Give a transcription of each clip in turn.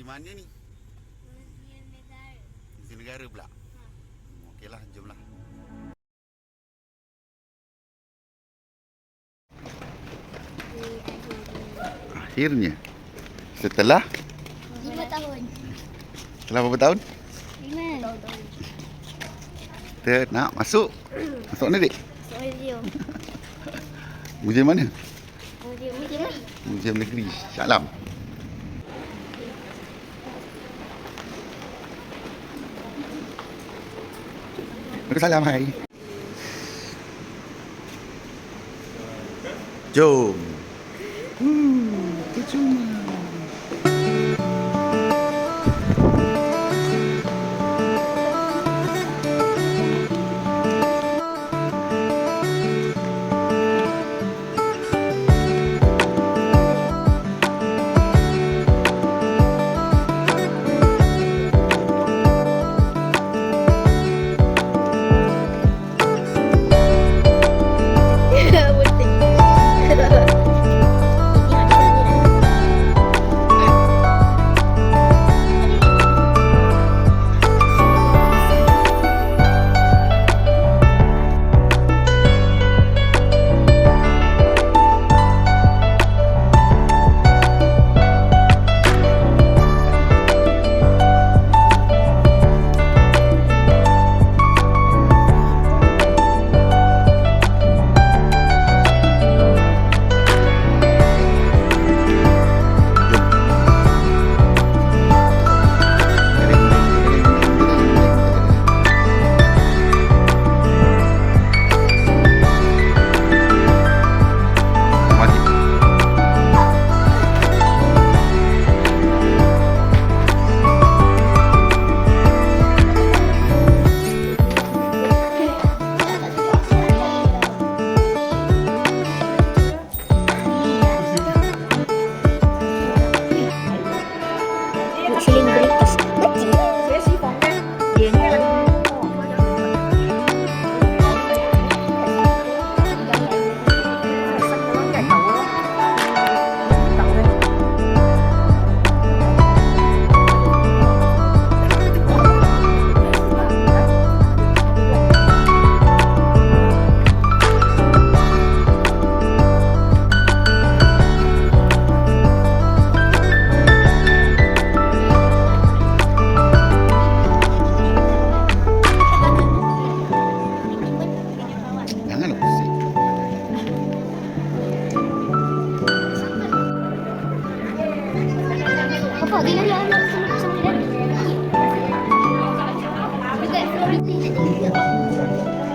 Muzium mana ni? Muzium Negara. Muzium Negara pula? Okeylah, jomlah. Akhirnya. Setelah? 5 tahun. Setelah berapa tahun? 5 tahun. Kita nak masuk. Masuk mana, Dik? Masuk muzium. Muzium mana? Muzium Muzium Negeri Shah Alam. Salam, hai. Jom. Percuma.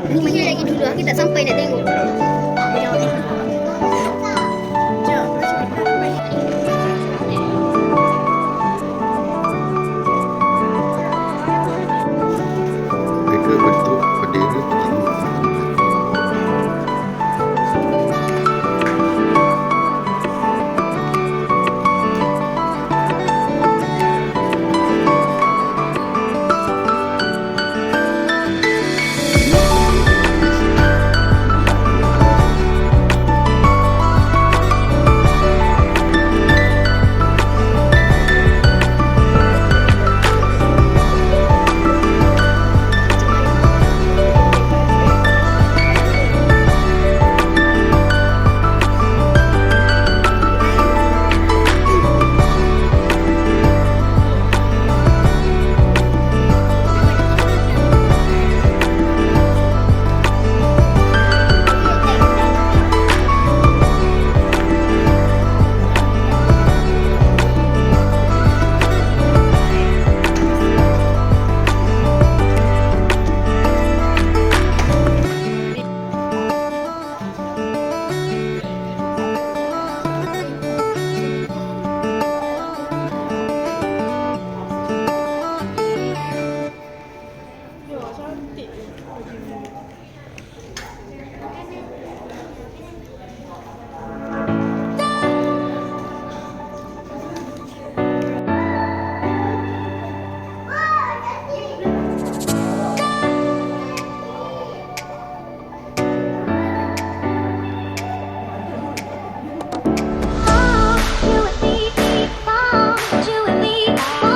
Rumahnya lagi dulu, kita tak sampai nak tengok. Mereka bentuk bendera begini. You and me,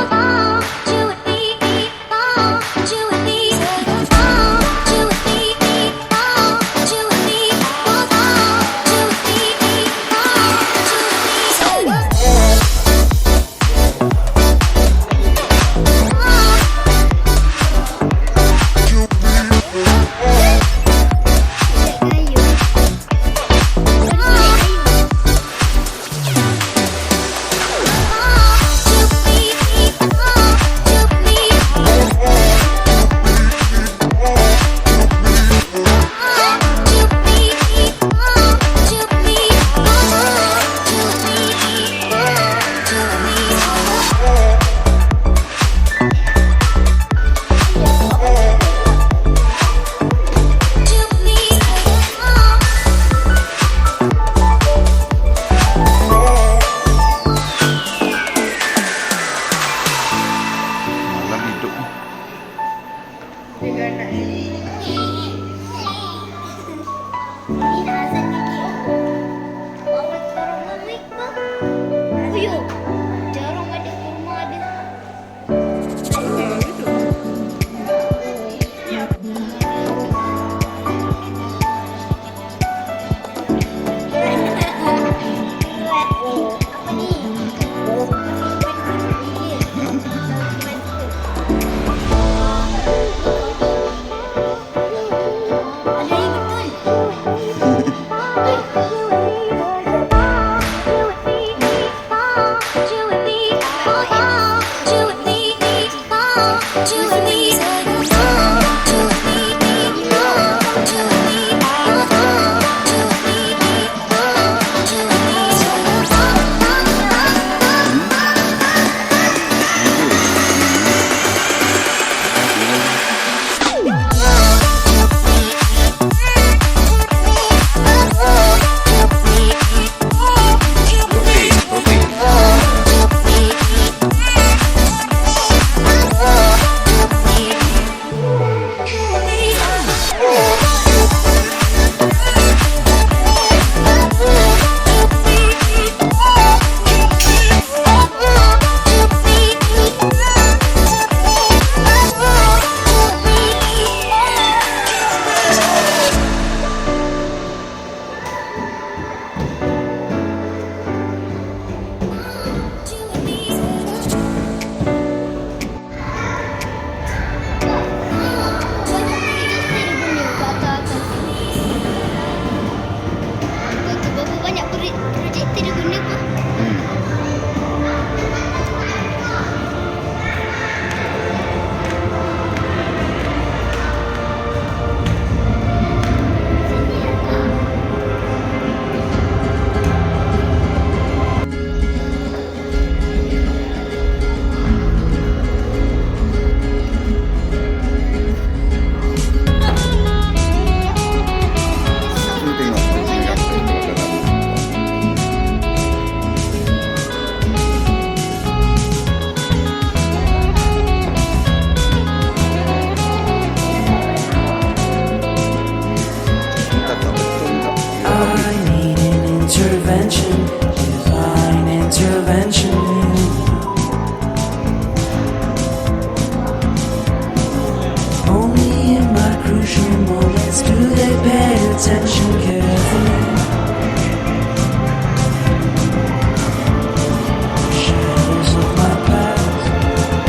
Ini azan lagi. Bawa sekarang mami ke? Ayo. Jarang ada ke rumah ada. Apa ni? Ada yang betul. Berapa banyak projektor dia guna apa? Lu tengok sini apa yang ada dalam. Tak betul tak. I need an intervention, divine intervention. Only in my crucial moments do they pay attention carefully. Shadows of my past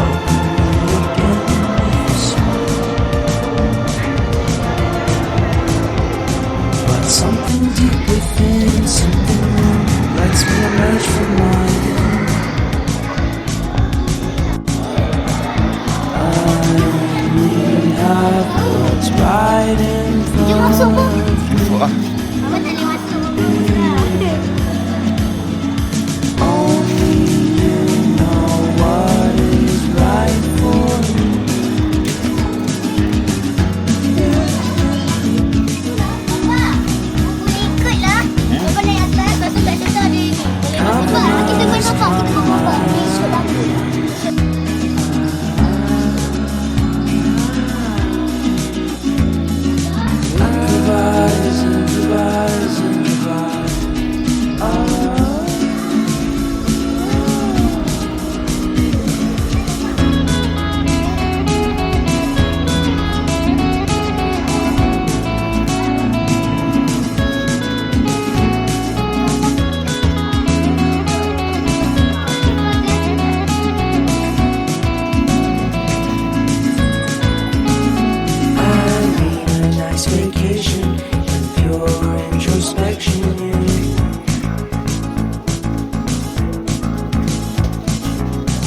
openly against me. But something deep within, something lets me emerge from my what's right in Dia masuk front pun. of me. Wah, Mama tak boleh masuk. Only you know what is right for me. Papa, boleh ikutlah. Papa naik atas, lepas tu kat situ ada ni. Boleh nampak. Kita boleh nampak. Kita boleh nampak. Esok lah. Improvise, improvise, improvise. I need a nice vacation and pure introspection.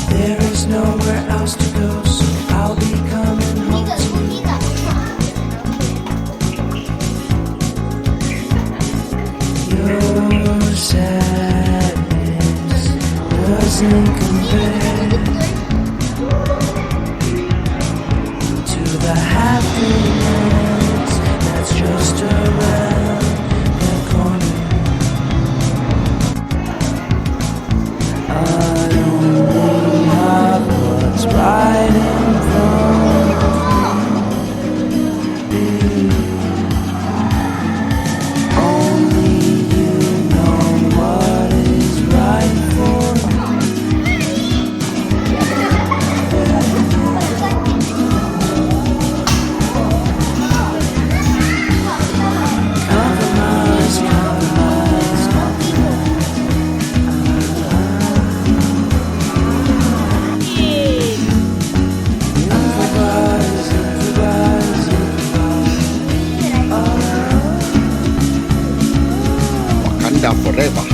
There is nowhere else to go, so I'll be coming home Tiga, to semua you. tiga. Your sadness doesn't compare to the happiness that's just around the corner. I only have what's right in front of me. lepas.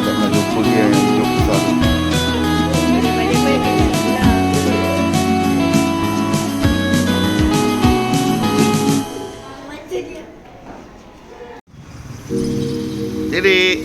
Tak nak jumpa dia yang hidup besar tu. Jadi